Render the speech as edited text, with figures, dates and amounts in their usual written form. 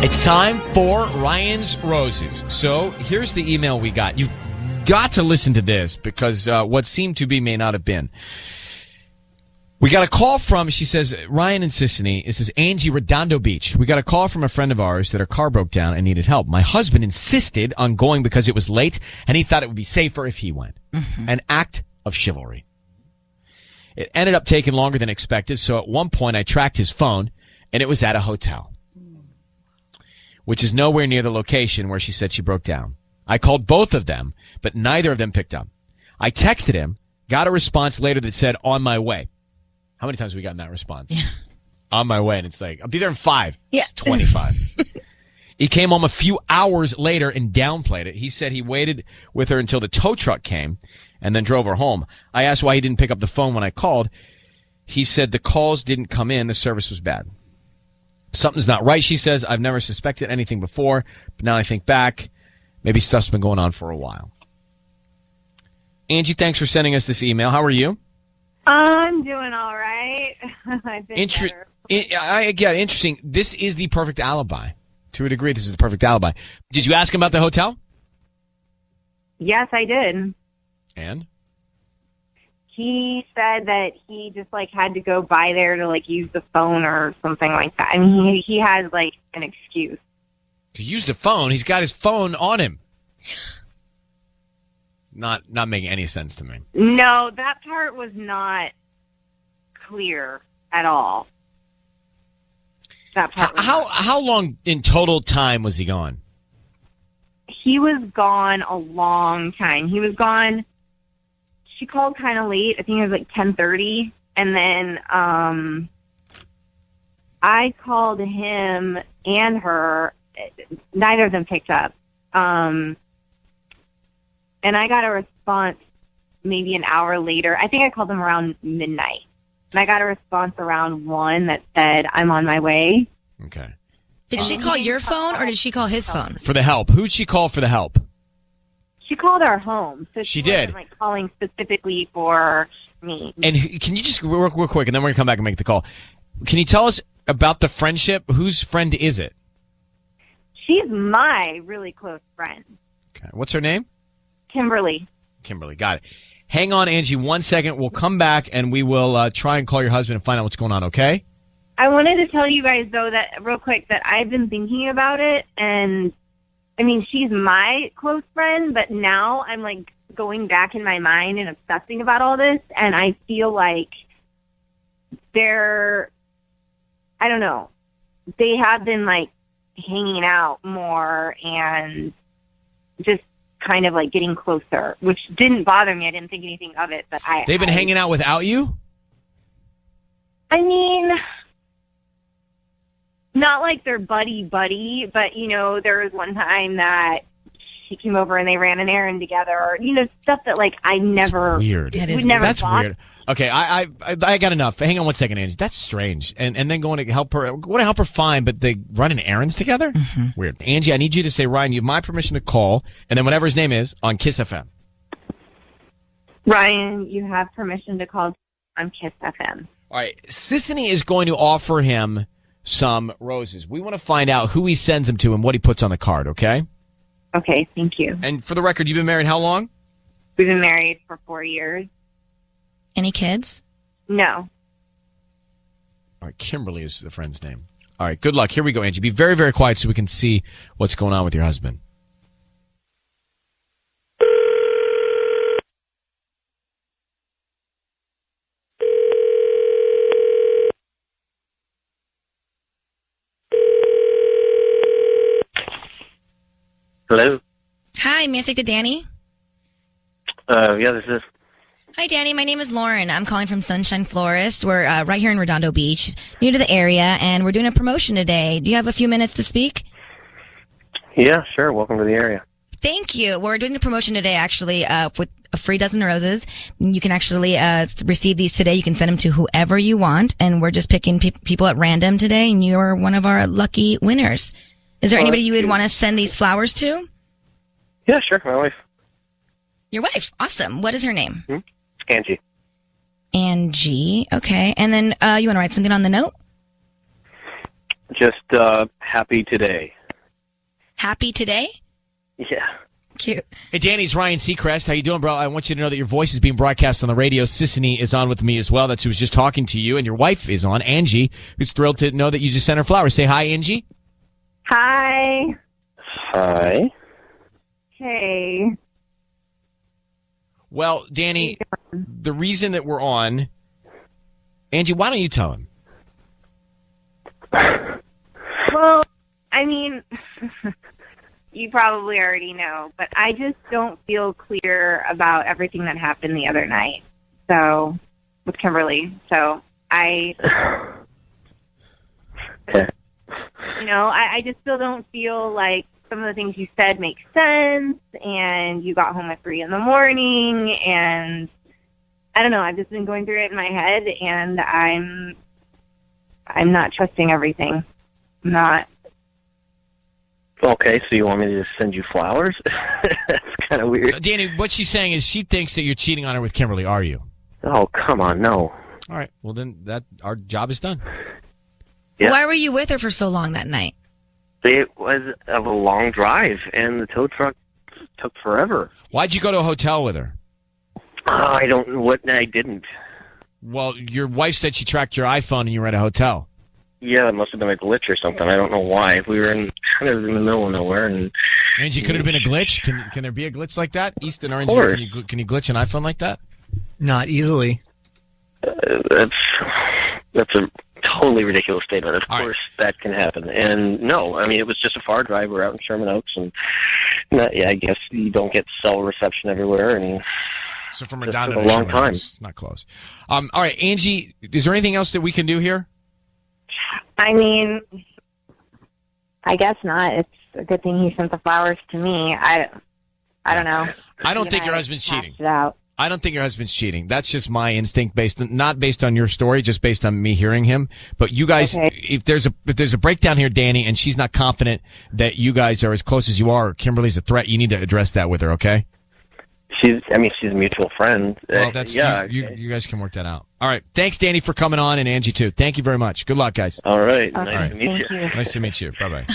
It's time for Ryan's Roses. So here's the email we got. You've got to listen to this because what seemed to be may not have been. We got a call from, she says, Ryan and Sissany. It says, Angie, Redondo Beach. We got a call from a friend of ours that her car broke down and needed help. My husband insisted on going because it was late, and he thought it would be safer if he went. Mm-hmm. An act of chivalry. It ended up taking longer than expected, so at one point I tracked his phone, and it was at a hotel, which is nowhere near the location where she said she broke down. I called both of them, but neither of them picked up. I texted him, got a response later that said, on my way. How many times have we gotten that response? Yeah. On my way. And it's like, I'll be there in 5. Yeah. It's 25. He came home a few hours later and downplayed it. He said he waited with her until the tow truck came and then drove her home. I asked why he didn't pick up the phone when I called. He said the calls didn't come in. The service was bad. Something's not right, she says. I've never suspected anything before, but now I think back, maybe stuff's been going on for a while. Angie, thanks for sending us this email. How are you? I'm doing all right. I've been better. Interesting. This is the perfect alibi. To a degree, this is the perfect alibi. Did you ask him about the hotel? Yes, I did. And? He said that he just, had to go by there to, use the phone or something like that. I mean, he has, an excuse. To use the phone? He's got his phone on him. Not making any sense to me. No, that part was not clear at all. That part how long in total time was he gone? He was gone a long time. He was gone. She called kind of late. I think it was 10:30. And then I called him and her. Neither of them picked up. And I got a response maybe an hour later. I think I called them around midnight. And I got a response around 1 that said, I'm on my way. Okay. Did she call your phone or did she call his phone? For the help. Who'd she call for the help? She called our home. So she did. Wasn't, calling specifically for me. And can you just real quick, and then we're going to come back and make the call. Can you tell us about the friendship? Whose friend is it? She's my really close friend. Okay. What's her name? Kimberly. Kimberly. Got it. Hang on, Angie, 1 second. We'll come back and we will try and call your husband and find out what's going on, okay? I wanted to tell you guys, though, that real quick, that I've been thinking about it. And, I mean, she's my close friend, but now I'm, going back in my mind and obsessing about all this. And I feel like I don't know, they have been, hanging out more and just kind of getting closer, which didn't bother me. I didn't think anything of it, but They've been hanging out without you? I mean, not they're buddy, but there was one time that she came over and they ran an errand together, or stuff that I never. That's weird. That's weird. Okay, I got enough. Hang on 1 second, Angie. That's strange. And then going to help her, fine, but they running errands together? Mm-hmm. Weird. Angie, I need you to say, Ryan, you have my permission to call, and then whatever his name is, on Kiss FM. Ryan, you have permission to call on Kiss FM. All right. Sissany is going to offer him some roses. We want to find out who he sends them to and what he puts on the card, okay? Okay, thank you. And for the record, you've been married how long? We've been married for 4 years. Any kids? No. All right, Kimberly is the friend's name. All right, good luck. Here we go, Angie. Be very, very quiet so we can see what's going on with your husband. Hello? Hi, may I speak to Danny? Yeah, this is. Hi, Danny. My name is Lauren. I'm calling from Sunshine Florist. We're right here in Redondo Beach, new to the area, and we're doing a promotion today. Do you have a few minutes to speak? Yeah, sure. Welcome to the area. Thank you. We're doing a promotion today, actually, with a free dozen roses. You can actually receive these today. You can send them to whoever you want, and we're just picking people at random today, and you're one of our lucky winners. Is there anybody you would want to send these flowers to? Yeah, sure. My wife. Your wife. Awesome. What is her name? Angie. Angie. Okay. And then you want to write something on the note? Just happy today. Happy today? Yeah. Cute. Hey, Danny, it's Ryan Seacrest. How you doing, bro? I want you to know that your voice is being broadcast on the radio. Sissany is on with me as well. That's who was just talking to you. And your wife is on, Angie, who's thrilled to know that you just sent her flowers. Say hi, Angie. Hi. Hi. Hey. Well, Danny, the reason that we're on, Angie, why don't you tell him? Well, I mean, you probably already know, but I just don't feel clear about everything that happened the other night. So, with Kimberly. So, Okay. I just still don't feel like some of the things you said make sense, and you got home at 3 a.m, and I don't know, I've just been going through it in my head, and I'm not trusting everything. I'm not. Okay, so you want me to just send you flowers? That's kind of weird. Danny, what she's saying is she thinks that you're cheating on her with Kimberly, are you? Oh, come on, no. All right, well then our job is done. Yeah. Why were you with her for so long that night? It was a long drive, and the tow truck took forever. Why'd you go to a hotel with her? I don't know what I didn't. Well, your wife said she tracked your iPhone and you were at a hotel. Yeah, it must have been a glitch or something. I don't know why. We were kind of in the middle of nowhere, and Angie, could it have been a glitch? Can there be a glitch like that? Easton Orange, course. can you glitch an iPhone like that? Not easily. that's a totally ridiculous statement. Of All course, that can happen. And no, I mean, it was just a far drive. We're out in Sherman Oaks, and I guess you don't get cell reception everywhere, and So from Just Redondo took to a long Sherman time. Oaks, it's not close. All right, Angie, is there anything else that we can do here? I mean, I guess not. It's a good thing he sent the flowers to me. I don't know. I don't think And your I husband's hashed cheating. it out. I don't think your husband's cheating. That's just my instinct, not based on your story, just based on me hearing him. But you guys, Okay. if there's a breakdown here, Danny, and she's not confident that you guys are as close as you are, or Kimberly's a threat, you need to address that with her, okay? she's a mutual friend. Well, that's you guys can work that out. All right, thanks, Danny, for coming on, and Angie too. Thank you very much. Good luck, guys. All right. Okay, Nice to meet thank you. you. Nice to meet you. Bye bye.